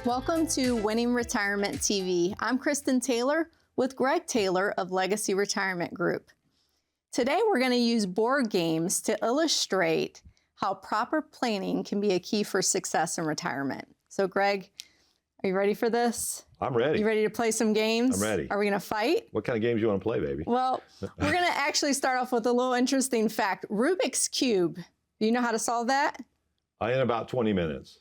Welcome to Winning Retirement TV. I'm Kristin Taylor with Greg Taylor of Legacy Retirement Group. Today we're going to use board games to illustrate how proper planning can be a key for success in retirement. So Greg, are you ready for this? I'm ready. You ready to play some games? I'm ready. Are we going to fight? What kind of games do you want to play, baby? Well, we're going to actually start off with a little interesting fact. Rubik's Cube, do you know how to solve that? In about 20 minutes.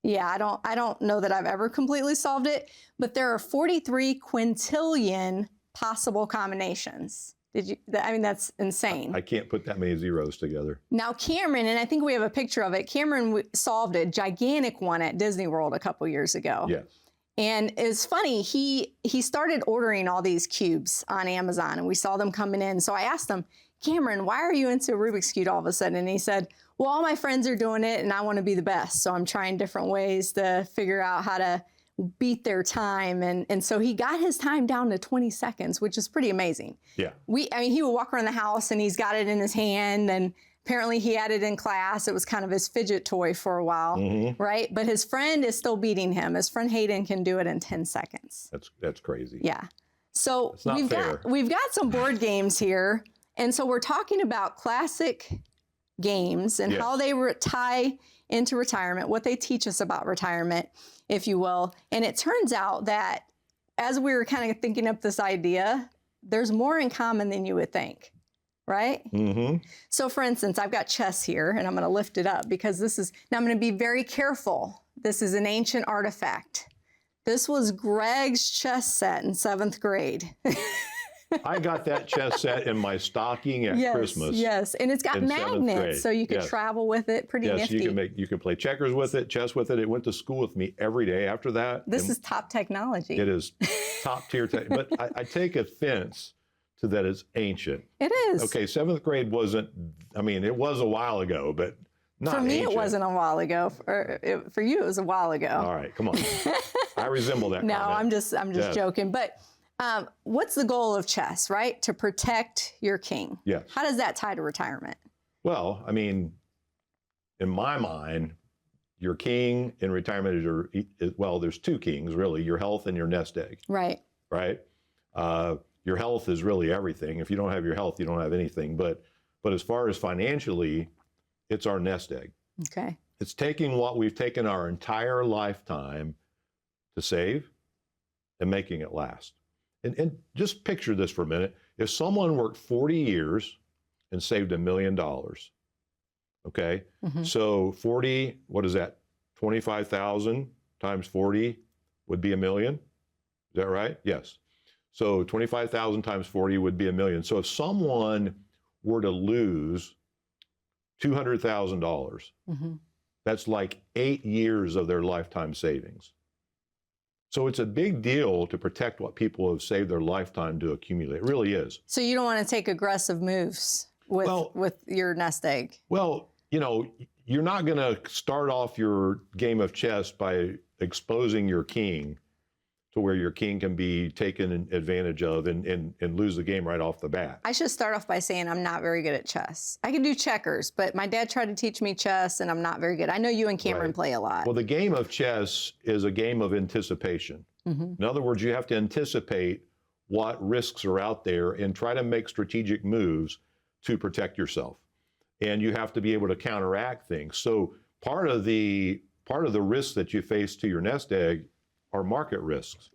Yeah, I don't know that I've ever completely solved it, but there are 43 quintillion possible combinations. I mean, that's insane. I can't put that many zeros together. Now Cameron, and I think we have a picture of it, Cameron solved a gigantic one at Disney World a couple years ago. Yes. And it's funny, he started ordering all these cubes on Amazon and we saw them coming in. So I asked him, Cameron, why are you into Rubik's Cube all of a sudden? And he said, well, all my friends are doing it and I want to be the best. So I'm trying different ways to figure out how to beat their time. And so he got his time down to 20 seconds, which is pretty amazing. Yeah. He would walk around the house and he's got it in his hand, and apparently he had it in class. It was kind of his fidget toy for a while, right? But his friend is still beating him. His friend Hayden can do it in 10 seconds. That's crazy. Yeah. So it's not fair. We've got some board games here. And so we're talking about classic games and how they tie into retirement, what they teach us about retirement, if you will. And it turns out that as we were kind of thinking up this idea, there's more in common than you would think, right? So for instance, I've got chess here and I'm going to lift it up because now I'm going to be very careful. This is an ancient artifact. This was Greg's chess set in 7th grade. I got that chess set in my stocking at Christmas. Yes, and it's got magnets, so you could travel with it. Pretty nifty. Yes, you can play checkers with it, chess with it. It went to school with me every day after that. This is top technology. It is top tier tech, but I take offense to that it's ancient. It is. Okay, 7th grade wasn't, I mean, it was a while ago, but not for me, ancient. it wasn't a while ago. For you, it was a while ago. All right, come on. I resemble that. No, comment. I'm just joking. But what's the goal of chess, right? To protect your king. Yes. How does that tie to retirement? Well, I mean, in my mind, your king in retirement there's two kings, really, your health and your nest egg. Right. Right? Your health is really everything. If you don't have your health, you don't have anything. But as far as financially, it's our nest egg. Okay. It's taking what we've taken our entire lifetime to save and making it last. And just picture this for a minute. If someone worked 40 years and saved $1 million, okay? So 40, what is that? 25,000 times 40 would be $1 million. Is that right? Yes. So 25,000 times 40 would be $1 million. So if someone were to lose $200,000, that's like 8 years of their lifetime savings. So it's a big deal to protect what people have saved their lifetime to accumulate. It really is. So you don't want to take aggressive moves with your nest egg. Well, you know, you're not going to start off your game of chess by exposing your king to where your king can be taken advantage of and lose the game right off the bat. I should start off by saying I'm not very good at chess. I can do checkers, but my dad tried to teach me chess and I'm not very good. I know you and Cameron play a lot. Well, the game of chess is a game of anticipation. In other words, you have to anticipate what risks are out there and try to make strategic moves to protect yourself. And you have to be able to counteract things. So part of the risks that you face to your nest egg are market risks.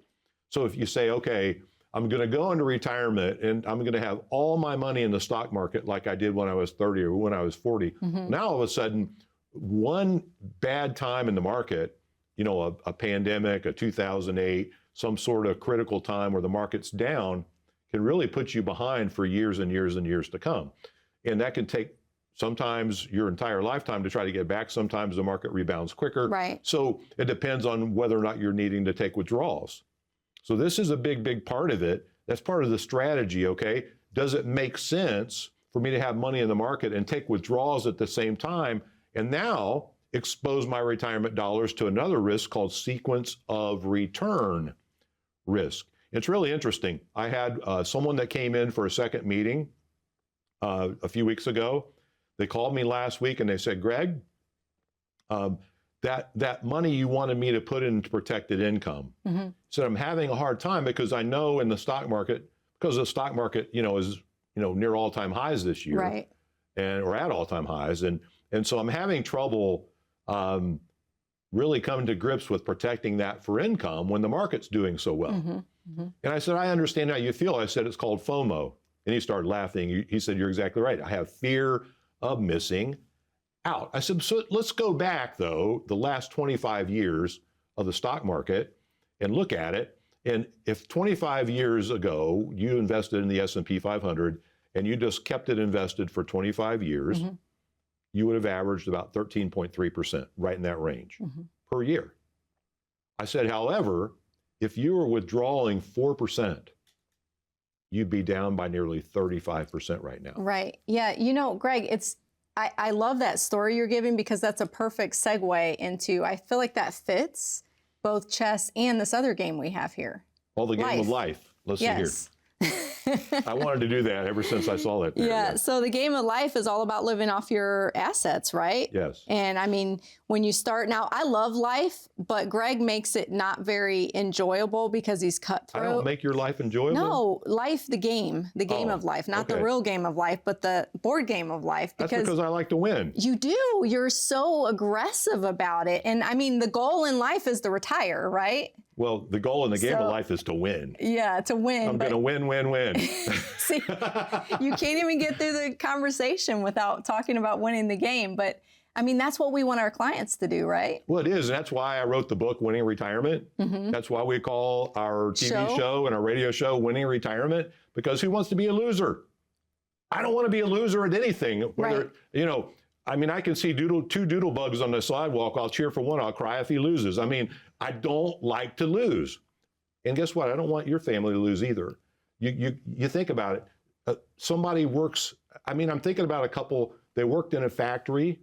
So if you say, okay, I'm going to go into retirement and I'm going to have all my money in the stock market like I did when I was 30 or when I was 40. Now all of a sudden, one bad time in the market, you know, a pandemic, a 2008, some sort of critical time where the market's down can really put you behind for years and years and years to come. And that can take sometimes your entire lifetime to try to get back. Sometimes the market rebounds quicker. Right. So it depends on whether or not you're needing to take withdrawals. So this is a big, big part of it. That's part of the strategy, okay? Does it make sense for me to have money in the market and take withdrawals at the same time and now expose my retirement dollars to another risk called sequence of return risk? It's really interesting. I had someone that came in for a second meeting a few weeks ago. They called me last week and they said, Greg, that money you wanted me to put into protected income. So I'm having a hard time because I know in the stock market, because the stock market, is, near all-time highs this year. Right. Or at all-time highs. And so I'm having trouble really coming to grips with protecting that for income when the market's doing so well. And I said, I understand how you feel. I said, it's called FOMO. And he started laughing. He said, you're exactly right. I have fear of missing out. I said, so let's go back, though, the last 25 years of the stock market and look at it. And if 25 years ago you invested in the S&P 500 and you just kept it invested for 25 years, you would have averaged about 13.3%, right in that range per year. I said, however, if you were withdrawing 4%, you'd be down by nearly 35% right now. Right. Yeah. Greg, I love that story you're giving because that's a perfect segue into, I feel like that fits both chess and this other game we have here. Well, the game of life. Let's see here. I wanted to do that ever since I saw that. Yeah. So the game of life is all about living off your assets, right? Yes. And I mean, when you start now, I love life, but Greg makes it not very enjoyable because he's cutthroat. I don't make your life enjoyable? No, life, the game of life, not the real game of life, but the board game of life. That's because I like to win. You do. You're so aggressive about it. And I mean, the goal in life is to retire, right? Well, the goal in the game of life is to win. Yeah, to win. I'm going to win, win, win. See, you can't even get through the conversation without talking about winning the game. But I mean, that's what we want our clients to do, right? Well, it is. And that's why I wrote the book, Winning Retirement. That's why we call our TV show and our radio show Winning Retirement, because who wants to be a loser? I don't want to be a loser at anything. Whether, I mean, I can see two doodle bugs on the sidewalk. I'll cheer for one. I'll cry if he loses. I mean, I don't like to lose. And guess what? I don't want your family to lose either. You think about it. Somebody works, I mean, I'm thinking about a couple, they worked in a factory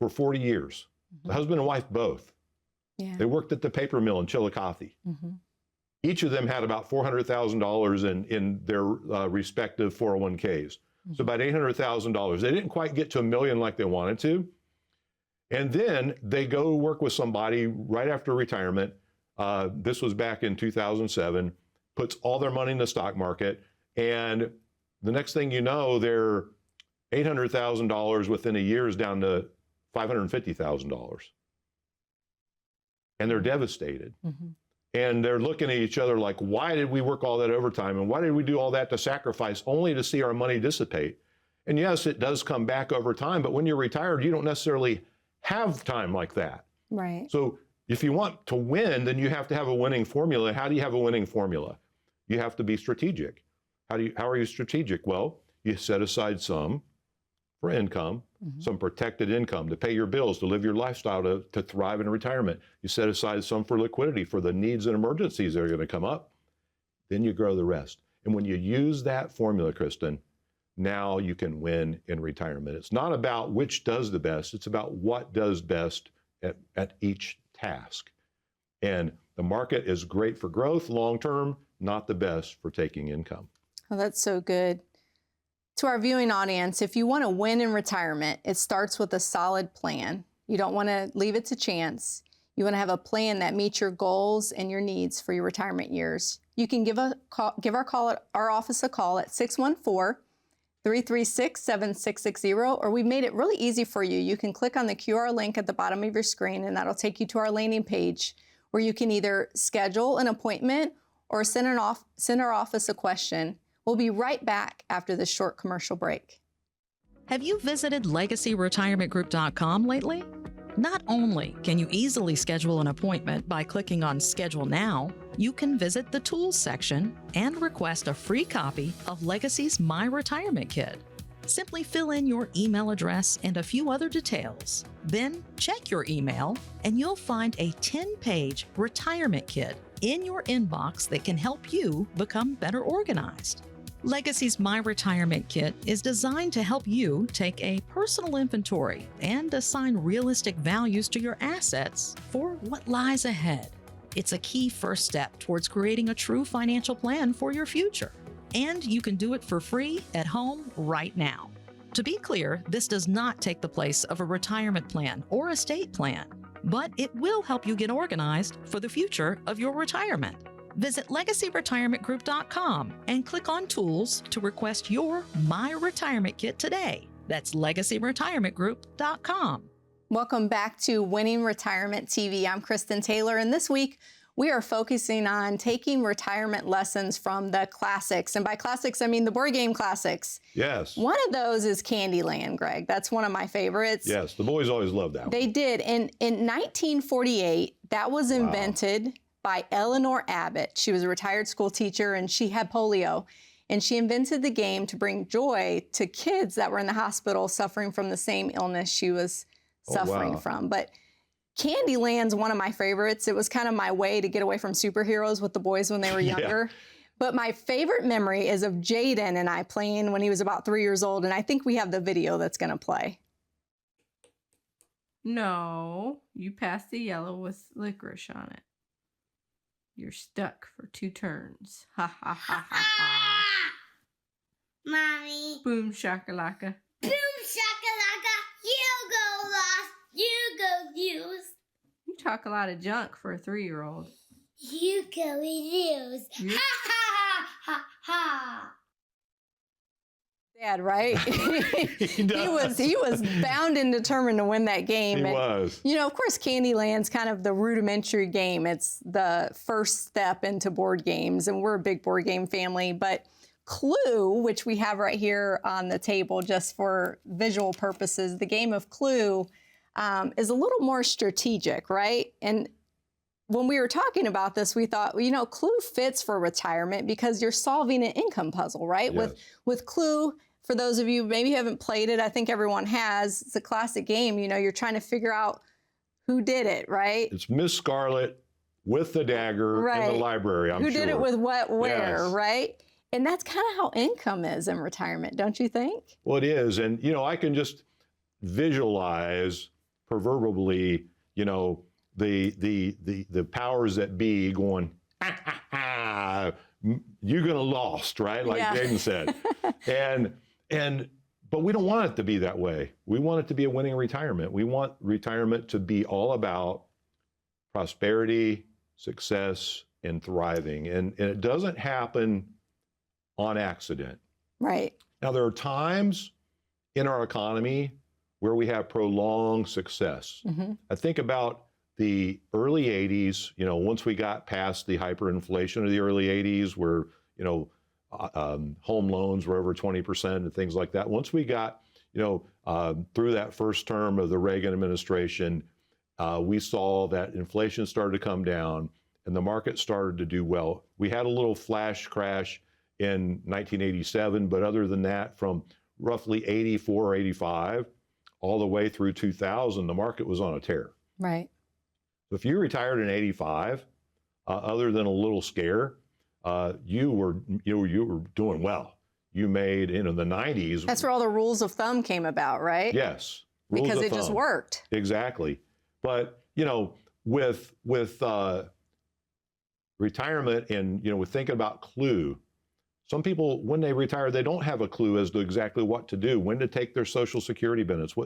for 40 years. The husband and wife both. Yeah. They worked at the paper mill in Chillicothe. Each of them had about $400,000 in their respective 401ks. So about $800,000. They didn't quite get to $1 million like they wanted to. And then they go work with somebody right after retirement. This was back in 2007, puts all their money in the stock market. And the next thing you know, their $800,000 within a year is down to $550,000. And they're devastated. And they're looking at each other like, why did we work all that overtime? And why did we do all that to sacrifice only to see our money dissipate? And yes, it does come back over time, but when you're retired, you don't necessarily have time like that. Right. So if you want to win, then you have to have a winning formula. How do you have a winning formula? You have to be strategic. How are you strategic? Well, you set aside some for income, some protected income to pay your bills, to live your lifestyle, to thrive in retirement. You set aside some for liquidity, for the needs and emergencies that are going to come up. Then you grow the rest. And when you use that formula, Kristin, now you can win in retirement. It's not about which does the best. It's about what does best at each task. And the market is great for growth long-term, not the best for taking income. Oh, that's so good. To our viewing audience, if you want to win in retirement, it starts with a solid plan. You don't want to leave it to chance. You want to have a plan that meets your goals and your needs for your retirement years. You can give our office a call at 614-336-7660, or we've made it really easy for you. You can click on the QR link at the bottom of your screen, and that'll take you to our landing page where you can either schedule an appointment or send our office a question. We'll be right back after this short commercial break. Have you visited LegacyRetirementGroup.com lately? Not only can you easily schedule an appointment by clicking on Schedule Now, you can visit the Tools section and request a free copy of Legacy's My Retirement Kit. Simply fill in your email address and a few other details. Then check your email and you'll find a 10-page retirement kit in your inbox that can help you become better organized. Legacy's My Retirement Kit is designed to help you take a personal inventory and assign realistic values to your assets for what lies ahead. It's a key first step towards creating a true financial plan for your future. And you can do it for free at home right now. To be clear, this does not take the place of a retirement plan or estate plan, but it will help you get organized for the future of your retirement. Visit LegacyRetirementGroup.com and click on Tools to request your My Retirement Kit today. That's LegacyRetirementGroup.com. Welcome back to Winning Retirement TV. I'm Kristin Taylor, and this week we are focusing on taking retirement lessons from the classics. And by classics, I mean the board game classics. Yes. One of those is Candyland, Greg. That's one of my favorites. Yes, the boys always loved that one. They did. And in 1948, that was invented by Eleanor Abbott. She was a retired school teacher, and she had polio. And she invented the game to bring joy to kids that were in the hospital suffering from the same illness she was suffering from. But Candyland's one of my favorites. It was kind of my way to get away from superheroes with the boys when they were younger. But my favorite memory is of Jaden and I playing when he was about 3 years old. And I think we have the video that's going to play. No, you passed the yellow with licorice on it. You're stuck for 2 turns. Ha ha ha ha ha. Mommy. Boom shakalaka. Boom shakalaka. You go lost. You go used. You talk a lot of junk for a 3-year-old. You go used. Ha ha ha ha. Dad, right? He does. He was bound and determined to win that game. He And, was. you know, of course, Candyland's kind of the rudimentary game. It's the first step into board games, and we're a big board game family. But Clue, which we have right here on the table just for visual purposes, the game of Clue is a little more strategic, right? And when we were talking about this, we thought, well, you know, Clue fits for retirement because you're solving an income puzzle, right? Yes. With Clue, for those of you maybe you haven't played it, I think everyone has. It's a classic game. You know, you're trying to figure out who did it, right? It's Miss Scarlet with the dagger in the library, I'm sure. Who did it with what, where, Yes. right? And that's kind of how income is in retirement, don't you think? Well, it is. And, you know, I can just visualize proverbially, you know, the powers that be going, ha, ha, ha, you're going to lost, right? Like Jaden said. But we don't want it to be that way. We want it to be a winning retirement. We want retirement to be all about prosperity, success, and thriving. And it doesn't happen on accident. Right. Now, there are times in our economy where we have prolonged success. Mm-hmm. I think about the early 80s, you know, once we got past the hyperinflation of the early 80s where, you know, home loans were over 20% and things like that. Once we got, you know, through that first term of the Reagan administration, we saw that inflation started to come down and the market started to do well. We had a little flash crash in 1987, but other than that, from roughly 84 or 85 all the way through 2000, the market was on a tear. Right. If you retired in 85, other than a little scare, you were doing well. You made, you know, the 90s. That's where all the rules of thumb came about, right? Yes. Because it just worked. Exactly. But, you know, with retirement and, you know, with thinking about Clue, some people, when they retire, they don't have a clue as to exactly what to do, when to take their Social Security benefits,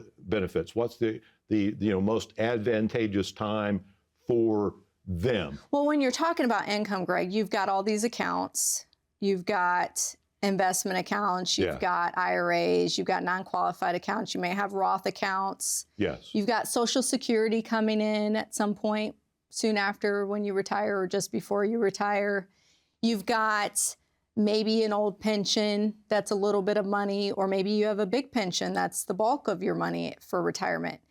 what's the you know, most advantageous time for them. Well, when you're talking about income, Greg, you've got all these accounts. You've got investment accounts. You've got IRAs. You've got non-qualified accounts. You may have Roth accounts. Yes. You've got Social Security coming in at some point soon after when you retire or just before you retire. You've got maybe an old pension that's a little bit of money, or maybe you have a big pension that's the bulk of your money for retirement.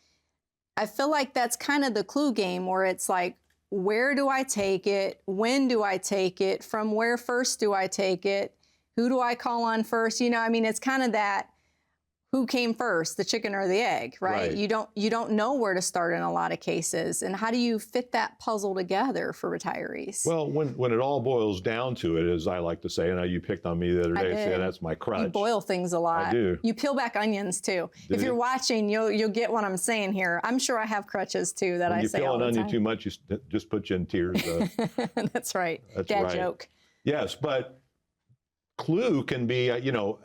I feel like that's kind of the Clue game where it's like, where do I take it? When do I take it? From where first do I take it? Who do I call on first? You know, I mean, it's kind of that who came first, the chicken or the egg, right? You don't know where to start in a lot of cases. And how do you fit that puzzle together for retirees? Well, when it all boils down to it, as I like to say, and you picked on me the other day, saying that's my crutch. You boil things a lot. I do. You peel back onions too. If you're watching, you'll get what I'm saying here. I'm sure I have crutches too that I say all the time. When you peel an onion too much, you just put you in tears. That's right. That's Dad right. joke. Yes, but Clue can be, you know,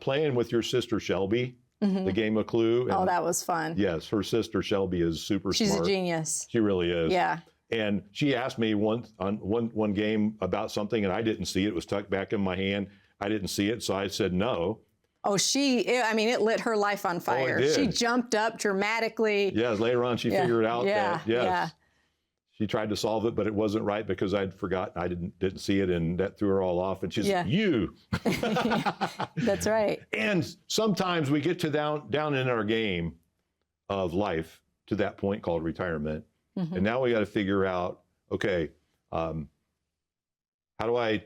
playing with your sister Shelby the game of Clue. Oh, And that was fun. yes, her sister Shelby is super She's smart. a genius. She really is. Yeah. And she asked me one game about something, and I didn't see it. It was tucked back in my hand. I didn't see it, so I said no. Oh, it lit her life on fire. did. She jumped up dramatically. Yes, later on she figured out that, yes. Yeah. She tried to solve it, but it wasn't right because I'd forgotten. I didn't see it, and that threw her all off. And she's you. That's right. And sometimes we get to down in our game of life to that point called retirement. And now we got to figure out, okay, how do I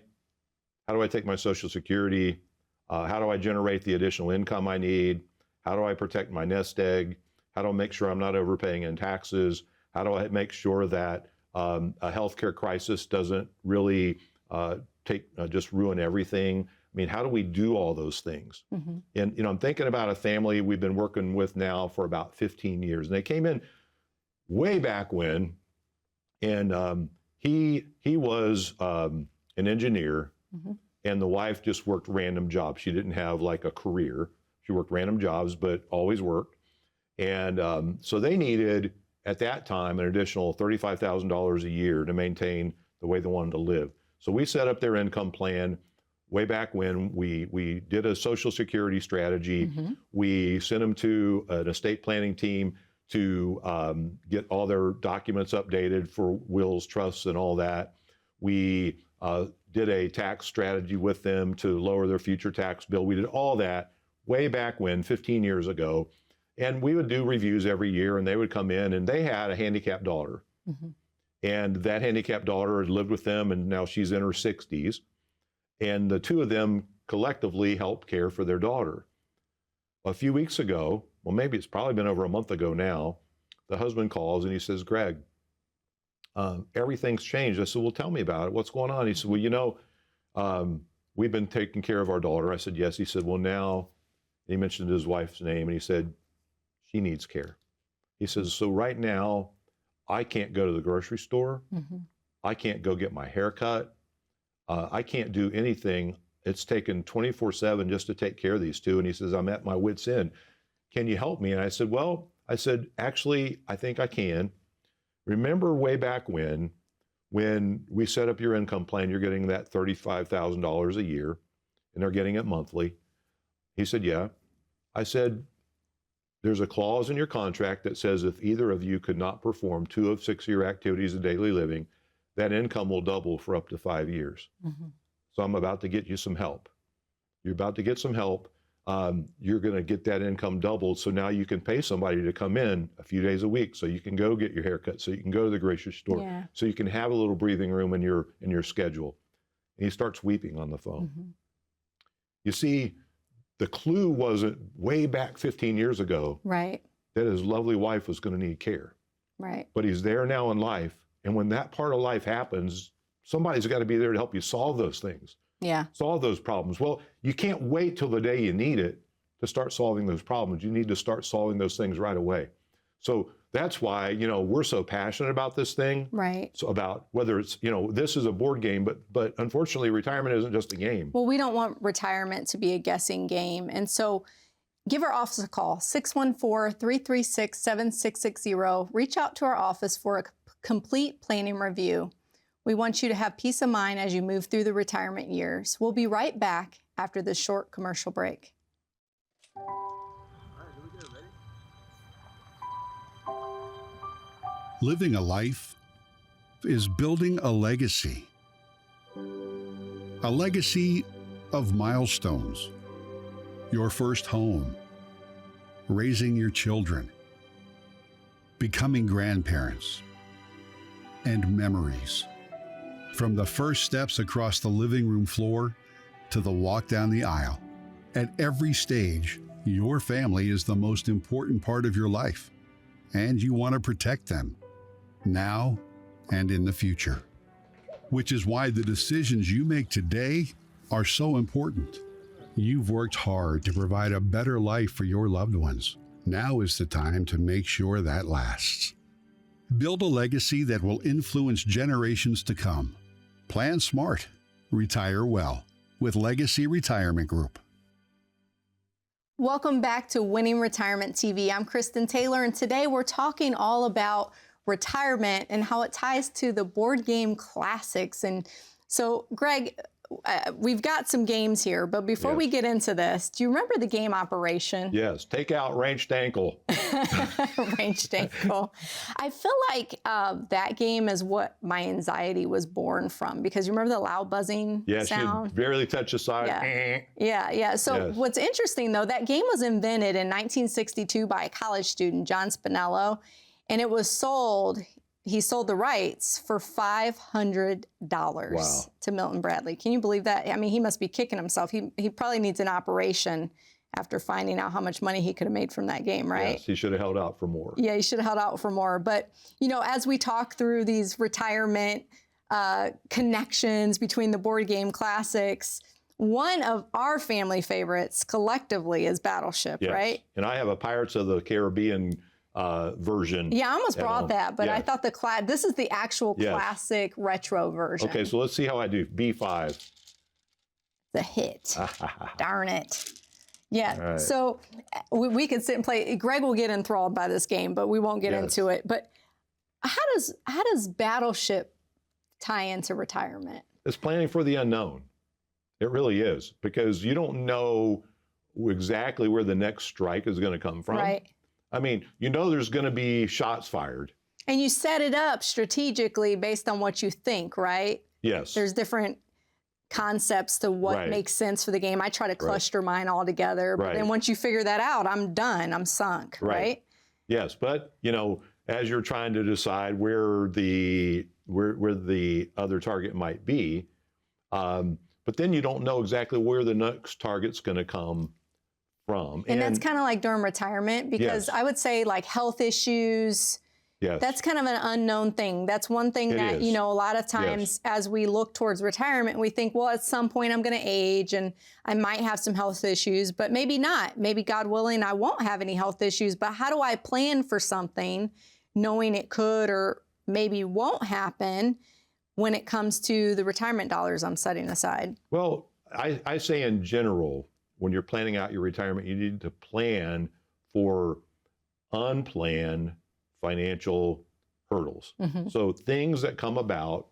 take my Social Security? How do I generate the additional income I need? How do I protect my nest egg? How do I make sure I'm not overpaying in taxes? How do I make sure that a healthcare crisis doesn't really just ruin everything? I mean, how do we do all those things? And I'm thinking about a family we've been working with now for about 15 years, and they came in way back when, and he was an engineer, and the wife just worked random jobs. She didn't have like a career. She worked random jobs, but always worked. And so they needed, at that time, an additional $35,000 a year to maintain the way they wanted to live. So we set up their income plan way back when. We did a Social Security strategy. We sent them to an estate planning team to get all their documents updated for wills, trusts, and all that. We did a tax strategy with them to lower their future tax bill. We did all that way back when, 15 years ago. And we would do reviews every year, and they would come in, and they had a handicapped daughter. And that handicapped daughter had lived with them, and now she's in her 60s. And the two of them collectively helped care for their daughter. A few weeks ago, well, maybe it's probably been over a month ago now, the husband calls and he says, Greg, everything's changed. I said, well, tell me about it. What's going on? He said, well, we've been taking care of our daughter. I said, yes. He said, well, now, he mentioned his wife's name, and he said, she needs care. He says, so right now, I can't go to the grocery store. I can't go get my hair cut. I can't do anything. It's taken 24/7 just to take care of these two. And he says, I'm at my wit's end. Can you help me? And I said, well, actually, I think I can. Remember way back when we set up your income plan, you're getting that $35,000 a year, and they're getting it monthly. He said, yeah. I said, there's a clause in your contract that says if either of you could not perform 2 of 6 of your activities of daily living, that income will double for up to 5 years. So I'm about to get you some help. You're about to get some help. You're going to get that income doubled. So now you can pay somebody to come in a few days a week, so you can go get your haircut, so you can go to the grocery store, so you can have a little breathing room in your schedule. And he starts weeping on the phone. You see, the clue wasn't way back 15 years ago that his lovely wife was going to need care. But he's there now in life. And when that part of life happens, somebody's got to be there to help you solve those things. Solve those problems. Well, you can't wait till the day you need it to start solving those problems. You need to start solving those things right away. So that's why, we're so passionate about this thing. So about whether it's, this is a board game, but unfortunately, retirement isn't just a game. Well, we don't want retirement to be a guessing game. And so give our office a call, 614-336-7660. Reach out to our office for a complete planning review. We want you to have peace of mind as you move through the retirement years. We'll be right back after this short commercial break. Living a life is building a legacy. A legacy of milestones. Your first home. Raising your children. Becoming grandparents. And memories. From the first steps across the living room floor to the walk down the aisle. At every stage, your family is the most important part of your life, and you want to protect them, now and in the future. Which is why the decisions you make today are so important. You've worked hard to provide a better life for your loved ones. Now is the time to make sure that lasts. Build a legacy that will influence generations to come. Plan smart. Retire well with Legacy Retirement Group. Welcome back to Winning Retirement TV. I'm Kristin Taylor, and today we're talking all about retirement and how it ties to the board game classics. And so, Greg, we've got some games here, but before we get into this, do you remember the game Operation? Yes, take out Ranged Ankle. Ranged Ankle. I feel like that game is what my anxiety was born from, because you remember the loud buzzing sound? She'd barely touch the side. Yeah. So what's interesting, though, that game was invented in 1962 by a college student, John Spinello, and it was sold. He sold the rights for $500 to Milton Bradley. Can you believe that? I mean, he must be kicking himself. He probably needs an operation after finding out how much money he could have made from that game, right? Yes, he should have held out for more. Yeah, he should have held out for more. But, you know, as we talk through these retirement connections between the board game classics, one of our family favorites collectively is Battleship, right? And I have a Pirates of the Caribbean version. Yeah, I almost brought that, but I thought this is the actual classic retro version. Okay, so let's see how I do. B5. The hit. Darn it. Yeah, so we could sit and play. Greg will get enthralled by this game, but we won't get into it. But how does Battleship tie into retirement? It's planning for the unknown. It really is, because you don't know exactly where the next strike is going to come from. Right. I mean, you know there's going to be shots fired. And you set it up strategically based on what you think, right? Yes. There's different concepts to what makes sense for the game. I try to cluster mine all together, but then once you figure that out, I'm done. I'm sunk, right? Yes, but you know, as you're trying to decide where the other target might be, but then you don't know exactly where the next target's going to come from. And that's kind of like during retirement, because I would say like health issues, that's kind of an unknown thing. That's one thing that, you know, a lot of times as we look towards retirement, we think, well, at some point I'm going to age and I might have some health issues, but maybe not. Maybe, God willing, I won't have any health issues. But how do I plan for something knowing it could or maybe won't happen when it comes to the retirement dollars I'm setting aside? Well, I say in general, when you're planning out your retirement, you need to plan for unplanned financial hurdles. So things that come about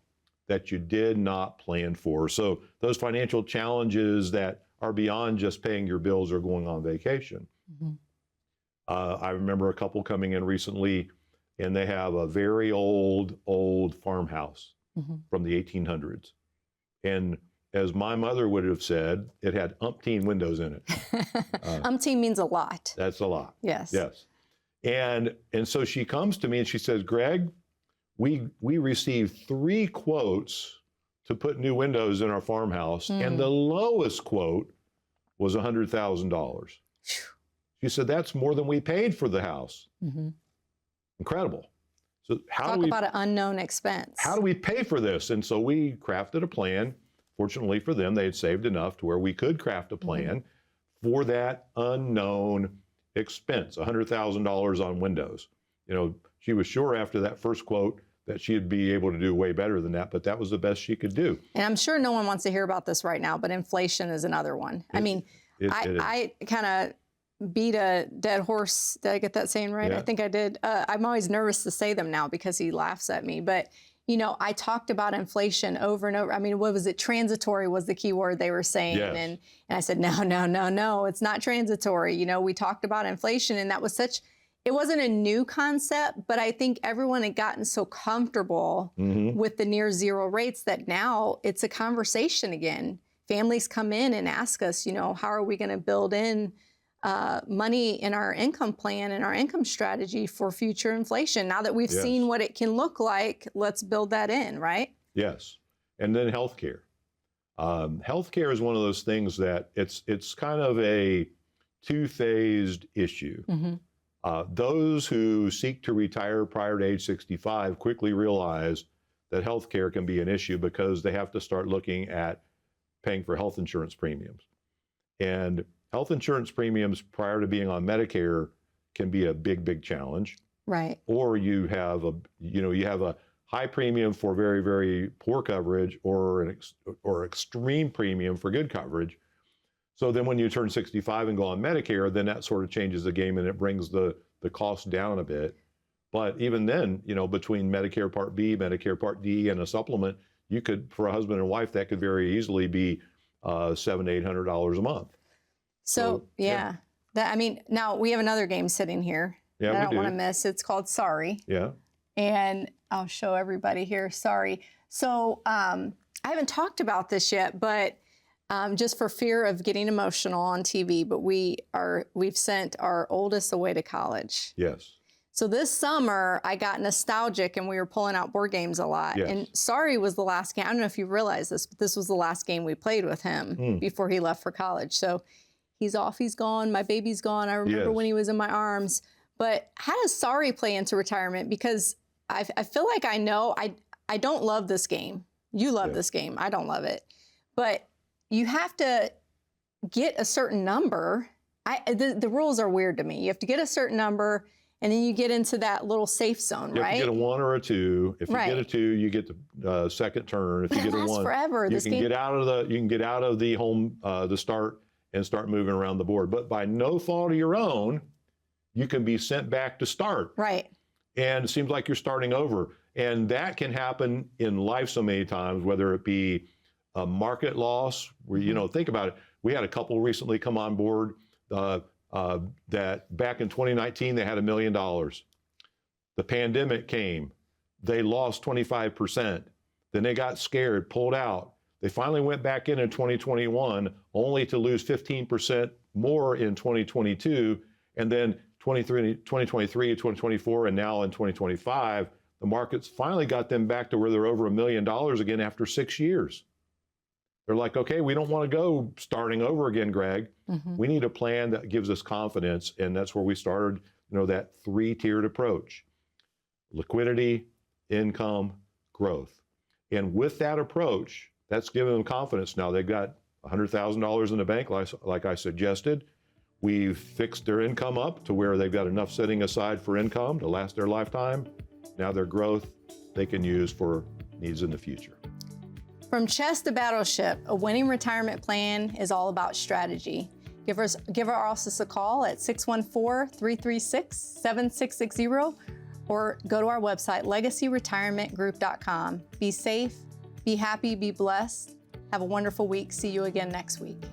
that you did not plan for. So those financial challenges that are beyond just paying your bills or going on vacation. I remember a couple coming in recently, and they have a very old farmhouse from the 1800s. And as my mother would have said, it had umpteen windows in it. Umpteen means a lot. That's a lot. Yes. Yes. And so she comes to me and she says, Greg, we received 3 quotes to put new windows in our farmhouse, and the lowest quote was $100,000. She said, that's more than we paid for the house. Incredible. So talk about an unknown expense. How do we pay for this? And so we crafted a plan. Fortunately for them, they had saved enough to where we could craft a plan for that unknown expense, $100,000 on windows. You know, she was sure after that first quote that she'd be able to do way better than that, but that was the best she could do. And I'm sure no one wants to hear about this right now, but inflation is another one. I kind of beat a dead horse. Did I get that saying right? I think I did. I'm always nervous to say them now because he laughs at me, but you know, I talked about inflation over and over. I mean, what was it? Transitory was the key word they were saying. And I said, no, it's not transitory. You know, we talked about inflation, and that was it wasn't a new concept, but I think everyone had gotten so comfortable with the near zero rates that now it's a conversation again. Families come in and ask us, you know, how are we going to build in money in our income plan and our income strategy for future inflation? Now that we've seen what it can look like, let's build that in, right? Yes. And then healthcare. Healthcare is one of those things that it's kind of a two-phased issue. Those who seek to retire prior to age 65 quickly realize that healthcare can be an issue because they have to start looking at paying for health insurance premiums. And health insurance premiums prior to being on Medicare can be a big challenge. Right. Or you have a high premium for very, very poor coverage, or extreme premium for good coverage. So then when you turn 65 and go on Medicare, then that sort of changes the game and it brings the cost down a bit. But even then, you know, between Medicare Part B, Medicare Part D, and a supplement, you could, for a husband and wife, that could very easily be $700 to $800 a month. So yeah. That, I mean, now we have another game sitting here that I don't want to miss. It's called Sorry. Yeah. And I'll show everybody here. Sorry. So I haven't talked about this yet, but just for fear of getting emotional on TV, but we've sent our oldest away to college. Yes. So this summer I got nostalgic and we were pulling out board games a lot. Yes. And Sorry was the last game. I don't know if you realize this, but this was the last game we played with him before he left for college. So he's off, he's gone, my baby's gone. I remember when he was in my arms. But how does Sorry play into retirement? Because I feel like I know, I don't love this game. You love this game. I don't love it. But you have to get a certain number. The rules are weird to me. You have to get a certain number, and then you get into that little safe zone, right? You get a 1 or a 2. If you get a 2, you get the second turn. If you get a 1, forever. You can get out of the home, the start, and start moving around the board. But by no fault of your own, you can be sent back to start. Right. And it seems like you're starting over. And that can happen in life so many times, whether it be a market loss, where, you know, think about it. We had a couple recently come on board that back in 2019, they had $1 million. The pandemic came. They lost 25%. Then they got scared, pulled out. They finally went back in 2021, only to lose 15% more in 2022. And then 2023, 2024, and now in 2025, the markets finally got them back to where they're over $1 million again after 6 years. They're like, okay, we don't want to go starting over again, Greg. We need a plan that gives us confidence. And that's where we started, you know, that 3-tiered approach: liquidity, income, growth. And with that approach, that's given them confidence. Now they've got $100,000 in the bank, like I suggested. We've fixed their income up to where they've got enough setting aside for income to last their lifetime. Now their growth they can use for needs in the future. From chess to Battleship, a winning retirement plan is all about strategy. Give our office a call at 614-336-7660 or go to our website, legacyretirementgroup.com. Be safe, be happy, be blessed. Have a wonderful week. See you again next week.